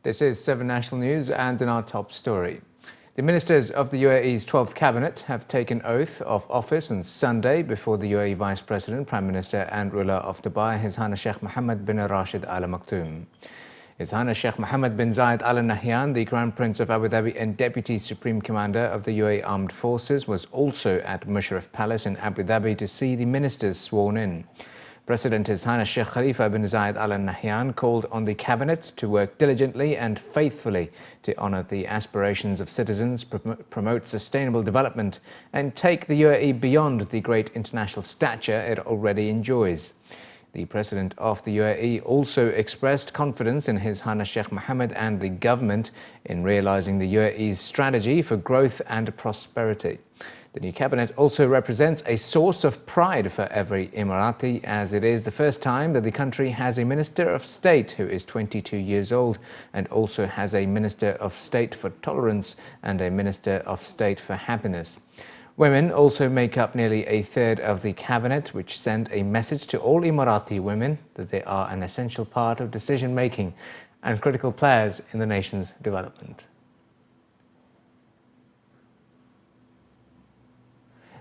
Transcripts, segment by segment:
This is 7 National News, and in our top story. The ministers of the UAE's 12th Cabinet have taken oath of office on Sunday before the UAE Vice President, Prime Minister and ruler of Dubai, His Highness Sheikh Mohammed bin Rashid Al Maktoum. His Highness Sheikh Mohammed bin Zayed Al Nahyan, the Crown Prince of Abu Dhabi and Deputy Supreme Commander of the UAE Armed Forces, was also at Musharraf Palace in Abu Dhabi to see the ministers sworn in. President His Highness Sheikh Khalifa bin Zayed Al Nahyan called on the Cabinet to work diligently and faithfully to honour the aspirations of citizens, promote sustainable development and take the UAE beyond the great international stature it already enjoys. The President of the UAE also expressed confidence in His Highness Sheikh Mohammed and the government in realising the UAE's strategy for growth and prosperity. The new cabinet also represents a source of pride for every Emirati, as it is the first time that the country has a Minister of State who is 22 years old and also has a Minister of State for Tolerance and a Minister of State for Happiness. Women also make up nearly a third of the cabinet, which send a message to all Emirati women that they are an essential part of decision-making and critical players in the nation's development.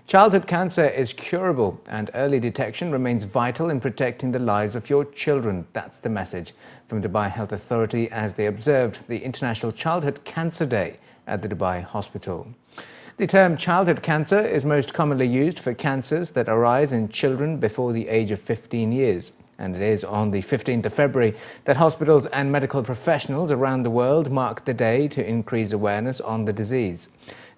Childhood cancer is curable and early detection remains vital in protecting the lives of your children. That's the message from Dubai Health Authority as they observed the International Childhood Cancer Day at the Dubai Hospital. The term childhood cancer is most commonly used for cancers that arise in children before the age of 15 years. And it is on the 15th of February that hospitals and medical professionals around the world mark the day to increase awareness on the disease.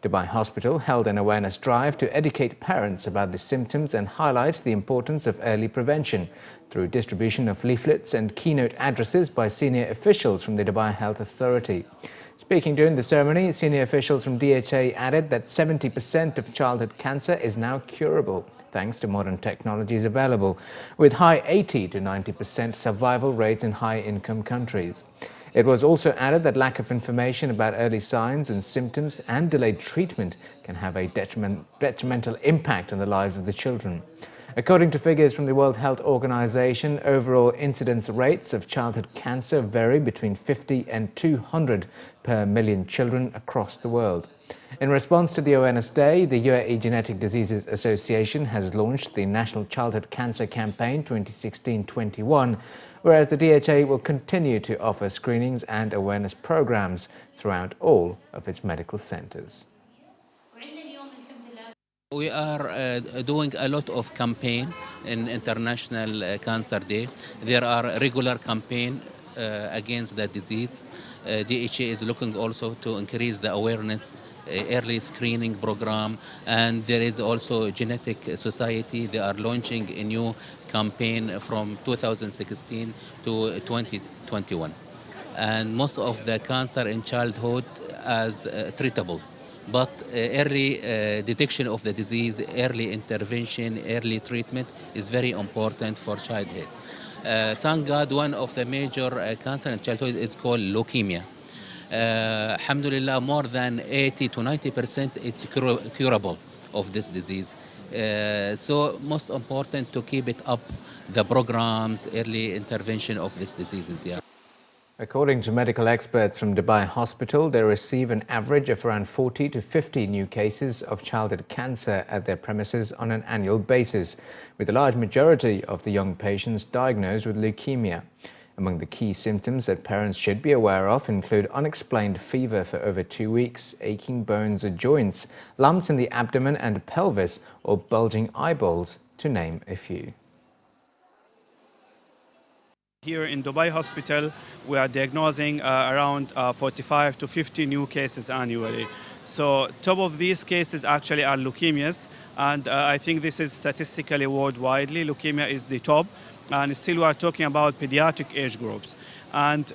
Dubai Hospital held an awareness drive to educate parents about the symptoms and highlight the importance of early prevention through distribution of leaflets and keynote addresses by senior officials from the Dubai Health Authority. Speaking during the ceremony, senior officials from DHA added that 70% of childhood cancer is now curable, thanks to modern technologies available, with high 80 to 90% survival rates in high-income countries. It was also added that lack of information about early signs and symptoms and delayed treatment can have a detrimental impact on the lives of the children. According to figures from the World Health Organization, overall incidence rates of childhood cancer vary between 50 and 200 per million children across the world. In response to the Awareness Day, the UAE Genetic Diseases Association has launched the National Childhood Cancer Campaign 2016-21, whereas the DHA will continue to offer screenings and awareness programs throughout all of its medical centers. We are doing a lot of campaign in International Cancer Day. There are regular campaign against the disease. DHA is looking also to increase the awareness, early screening program, and there is also Genetic Society. They are launching a new campaign from 2016 to 2021. And most of the cancer in childhood is treatable. But early detection of the disease, early intervention, early treatment is very important for childhood. Thank God, one of the major cancer in childhood is called leukemia. Alhamdulillah, more than 80 to 90% it's curable of this disease. So most important to keep it up, the programs, early intervention of these diseases. Yeah. According to medical experts from Dubai Hospital, they receive an average of around 40 to 50 new cases of childhood cancer at their premises on an annual basis, with a large majority of the young patients diagnosed with leukemia. Among the key symptoms that parents should be aware of include unexplained fever for over 2 weeks, aching bones or joints, lumps in the abdomen and pelvis, or bulging eyeballs, to name a few. Here in Dubai Hospital, we are diagnosing around 45 to 50 new cases annually. So top of these cases actually are leukemias, and I think this is statistically worldwide. Leukemia is the top, and still we are talking about pediatric age groups. And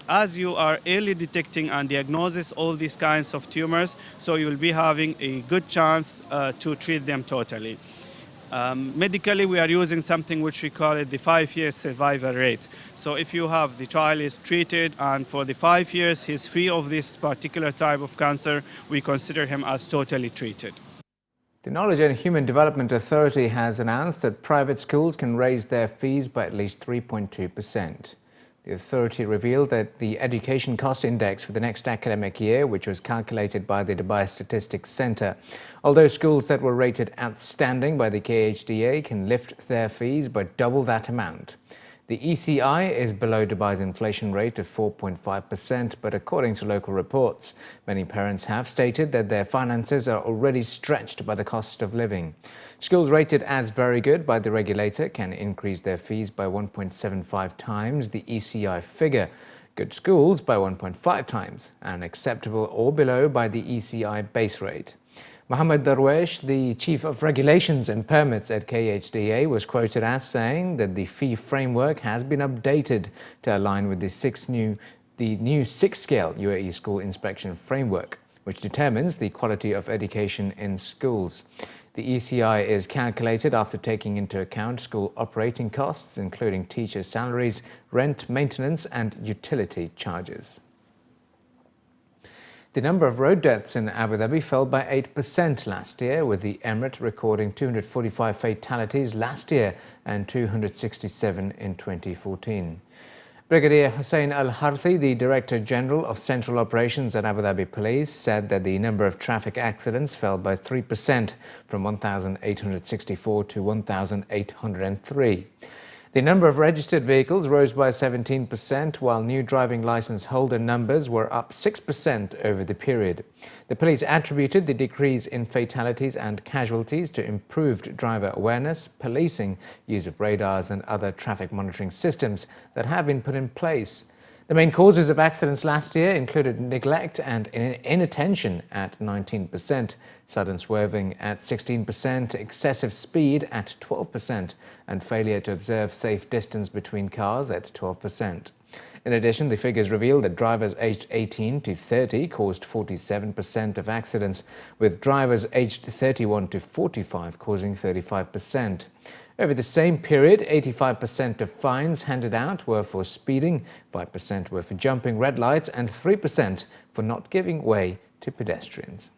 as you are early detecting and diagnosis all these kinds of tumors, so you will be having a good chance to treat them totally. Medically, we are using something which we call it the 5-year survival rate. So if you have the child is treated and for the 5 years he's free of this particular type of cancer, we consider him as totally treated. The Knowledge and Human Development Authority has announced that private schools can raise their fees by at least 3.2%. The authority revealed that the Education Cost Index for the next academic year, which was calculated by the Dubai Statistics Centre, although schools that were rated outstanding by the KHDA can lift their fees by double that amount. The ECI is below Dubai's inflation rate of 4.5%, but according to local reports, many parents have stated that their finances are already stretched by the cost of living. Schools rated as very good by the regulator can increase their fees by 1.75 times the ECI figure, good schools by 1.5 times, and acceptable or below by the ECI base rate. Mohammed Darwesh, the Chief of Regulations and Permits at KHDA, was quoted as saying that the fee framework has been updated to align with the new six-scale UAE school inspection framework, which determines the quality of education in schools. The ECI is calculated after taking into account school operating costs, including teacher salaries, rent, maintenance and utility charges. The number of road deaths in Abu Dhabi fell by 8% last year, with the Emirate recording 245 fatalities last year and 267 in 2014. Brigadier Hussein Al-Harthi, the Director General of Central Operations at Abu Dhabi Police, said that the number of traffic accidents fell by 3% from 1,864 to 1,803. The number of registered vehicles rose by 17%, while new driving licence holder numbers were up 6% over the period. The police attributed the decrease in fatalities and casualties to improved driver awareness, policing, use of radars and other traffic monitoring systems that have been put in place. The main causes of accidents last year included neglect and inattention at 19%, sudden swerving at 16%, excessive speed at 12%, and failure to observe safe distance between cars at 12%. In addition, the figures reveal that drivers aged 18 to 30 caused 47% of accidents, with drivers aged 31 to 45 causing 35%. Over the same period, 85% of fines handed out were for speeding, 5% were for jumping red lights, and 3% for not giving way to pedestrians.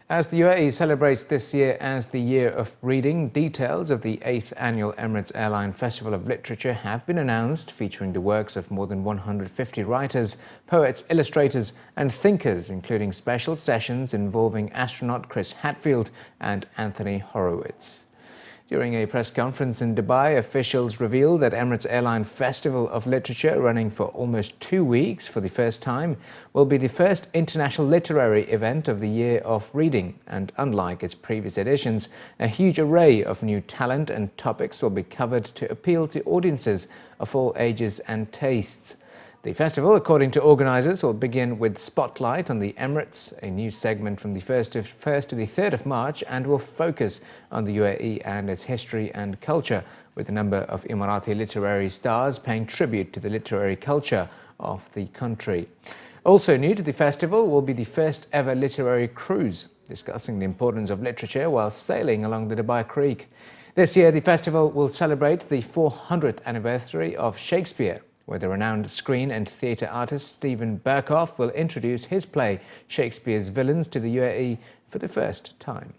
As the UAE celebrates this year as the Year of Reading, details of the 8th Annual Emirates Airline Festival of Literature have been announced, featuring the works of more than 150 writers, poets, illustrators and thinkers, including special sessions involving astronaut Chris Hadfield and Anthony Horowitz. During a press conference in Dubai, officials revealed that Emirates Airline Festival of Literature, running for almost 2 weeks for the first time, will be the first international literary event of the Year of Reading, and unlike its previous editions, a huge array of new talent and topics will be covered to appeal to audiences of all ages and tastes. The festival, according to organisers, will begin with Spotlight on the Emirates, a new segment from the 1st to the 3rd of March, and will focus on the UAE and its history and culture, with a number of Emirati literary stars paying tribute to the literary culture of the country. Also new to the festival will be the first ever literary cruise, discussing the importance of literature while sailing along the Dubai Creek. This year, the festival will celebrate the 400th anniversary of Shakespeare, where the renowned screen and theatre artist Stephen Burkoff will introduce his play Shakespeare's Villains to the UAE for the first time.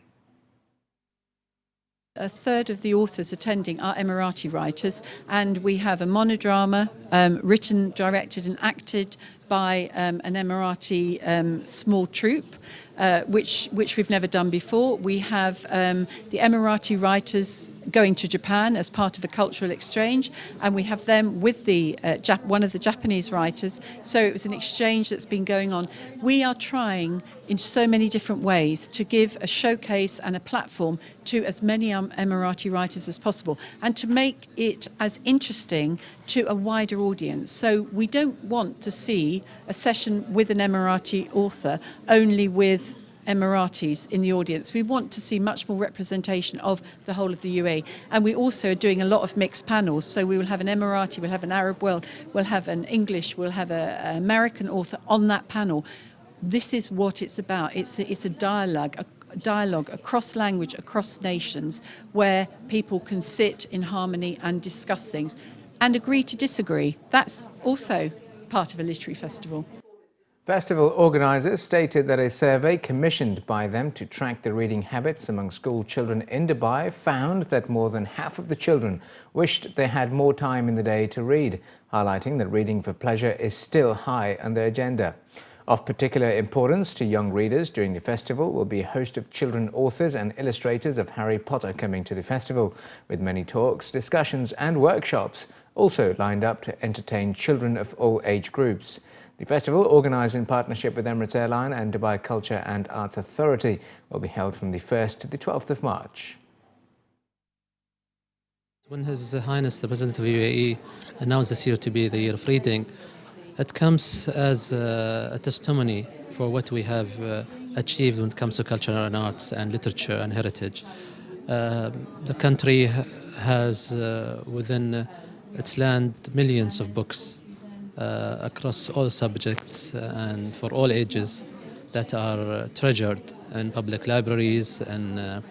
A third of the authors attending are Emirati writers, and we have a monodrama written, directed and acted by an Emirati small troupe, which we've never done before. We have the Emirati writers going to Japan as part of a cultural exchange, and we have them with the one of the Japanese writers. So it was an exchange that's been going on. We are trying in so many different ways to give a showcase and a platform to as many Emirati writers as possible, and to make it as interesting to a wider audience. So we don't want to see a session with an Emirati author only with Emiratis in the audience. We want to see much more representation of the whole of the UAE, and we also are doing a lot of mixed panels. So we will have an Emirati, we'll have an Arab world, we'll have an English, we'll have an American author on that panel. This is what it's about. It's a dialogue across language, across nations, where people can sit in harmony and discuss things and agree to disagree. That's also part of a literary festival. Festival organisers stated that a survey commissioned by them to track the reading habits among school children in Dubai found that more than half of the children wished they had more time in the day to read, highlighting that reading for pleasure is still high on their agenda. Of particular importance to young readers during the festival will be a host of children authors and illustrators of Harry Potter coming to the festival, with many talks, discussions and workshops also lined up to entertain children of all age groups. The festival, organised in partnership with Emirates Airline and Dubai Culture and Arts Authority, will be held from the 1st to the 12th of March. When His Highness the President of UAE announced this year to be the year of reading, it comes as a testimony for what we have achieved when it comes to culture and arts and literature and heritage. The country has within its land millions of books across all subjects and for all ages that are treasured in public libraries and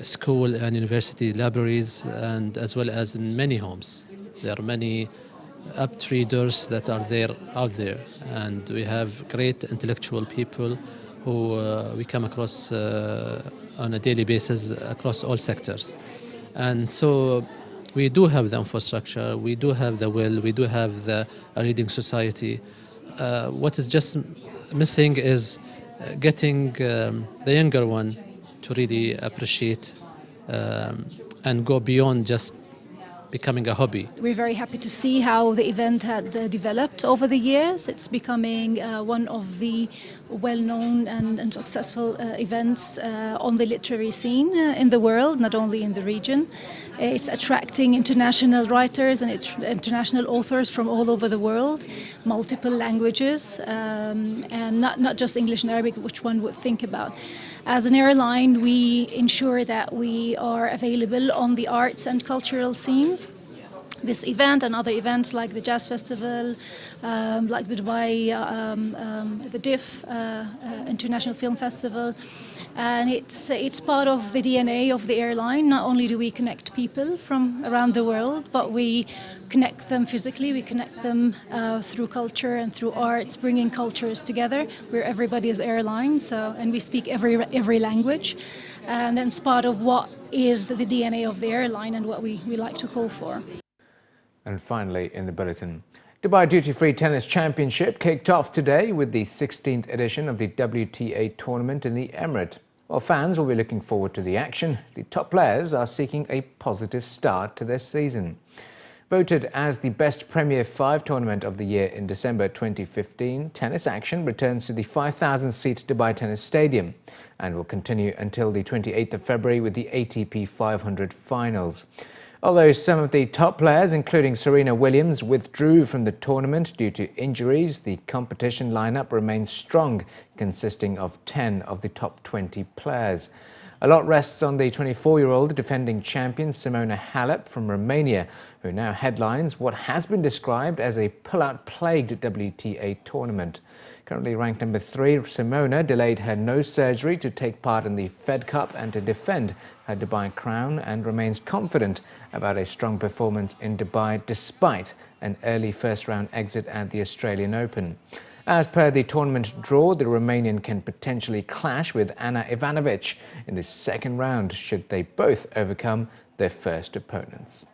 school and university libraries, and as well as in many homes. There are many apt readers that are out there, and we have great intellectual people who we come across on a daily basis across all sectors. And so we do have the infrastructure, we do have the will, we do have the reading society. What is just missing is getting the younger one to really appreciate and go beyond just becoming a hobby. We're very happy to see how the event had developed over the years. It's becoming one of the well-known and successful events on the literary scene in the world, not only in the region. It's attracting international writers and international authors from all over the world, multiple languages, and not just English and Arabic, which one would think about. As an airline, we ensure that we are available on the arts and cultural scenes. This event and other events like the Jazz Festival, like the Dubai, the DIF, International Film Festival, and it's part of the DNA of the airline. Not only do we connect people from around the world, but we connect them physically, we connect them through culture and through arts, bringing cultures together. We're everybody's airline, and we speak every language. And that's part of what is the DNA of the airline and what we like to call for. And finally, in the bulletin, Dubai Duty Free Tennis Championship kicked off today with the 16th edition of the WTA tournament in the Emirates. While fans will be looking forward to the action, the top players are seeking a positive start to their season. Voted as the best Premier 5 tournament of the year in December 2015, tennis action returns to the 5,000-seat Dubai Tennis Stadium and will continue until the 28th of February with the ATP 500 finals. Although some of the top players, including Serena Williams, withdrew from the tournament due to injuries, the competition lineup remains strong, consisting of 10 of the top 20 players. A lot rests on the 24-year-old defending champion Simona Halep from Romania, who now headlines what has been described as a pull-out-plagued WTA tournament. Currently ranked number 3, Simona delayed her nose surgery to take part in the Fed Cup and to defend her Dubai crown, and remains confident about a strong performance in Dubai despite an early first-round exit at the Australian Open. As per the tournament draw, the Romanian can potentially clash with Ana Ivanovic in the second round should they both overcome their first opponents.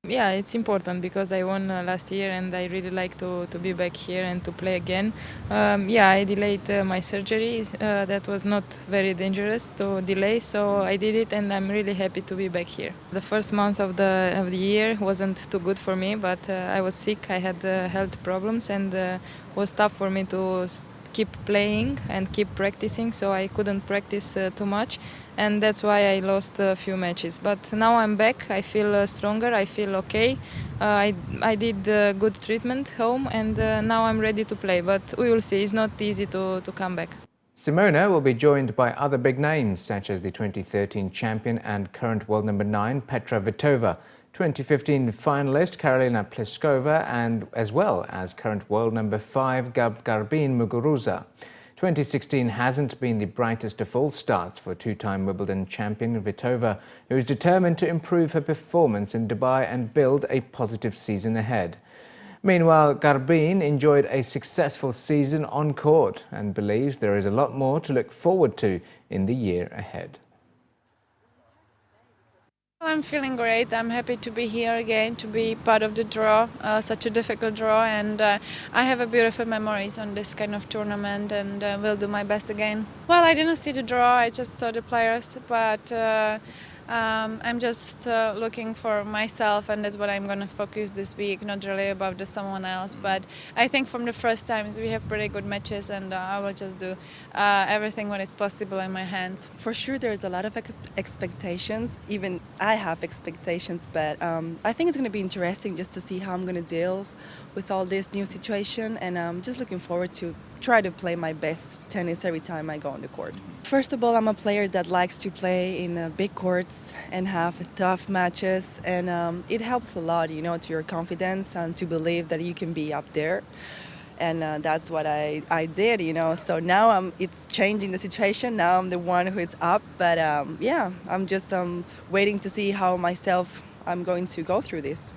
Yeah, it's important because I won last year and I really like to be back here and to play again. Yeah, I delayed my surgery. That was not very dangerous to delay, so I did it and I'm really happy to be back here. The first month of the year wasn't too good for me, but I was sick, I had health problems, and it was tough for me to keep playing and keep practicing, so I couldn't practice too much, and that's why I lost a few matches. But now I'm back, I feel stronger, I feel okay. I did good treatment home, and now I'm ready to play, but we will see. It's not easy to come back. Simona will be joined by other big names such as the 2013 champion and current world number 9 Petra Vitova, 2015 finalist Karolina Pliskova, and as well as current world number 5 Garbine Muguruza. 2016 hasn't been the brightest of all starts for two-time Wimbledon champion Vitova, who is determined to improve her performance in Dubai and build a positive season ahead. Meanwhile, Garbin enjoyed a successful season on court and believes there is a lot more to look forward to in the year ahead. I'm feeling great. I'm happy to be here again, to be part of the draw, such a difficult draw, and I have a beautiful memories on this kind of tournament, and will do my best again. Well, I didn't see the draw, I just saw the players, but I'm just looking for myself, and that's what I'm going to focus this week, not really about someone else, but I think from the first times we have pretty good matches, and I will just do everything what is possible in my hands. For sure there's a lot of expectations, even I have expectations, but I think it's going to be interesting just to see how I'm going to deal with all this new situation, and I'm just looking forward to try to play my best tennis every time I go on the court. First of all, I'm a player that likes to play in big courts and have tough matches, and it helps a lot, you know, to your confidence and to believe that you can be up there. And that's what I did, you know. So now it's changing the situation. Now I'm the one who is up, but yeah, I'm just waiting to see how myself I'm going to go through this.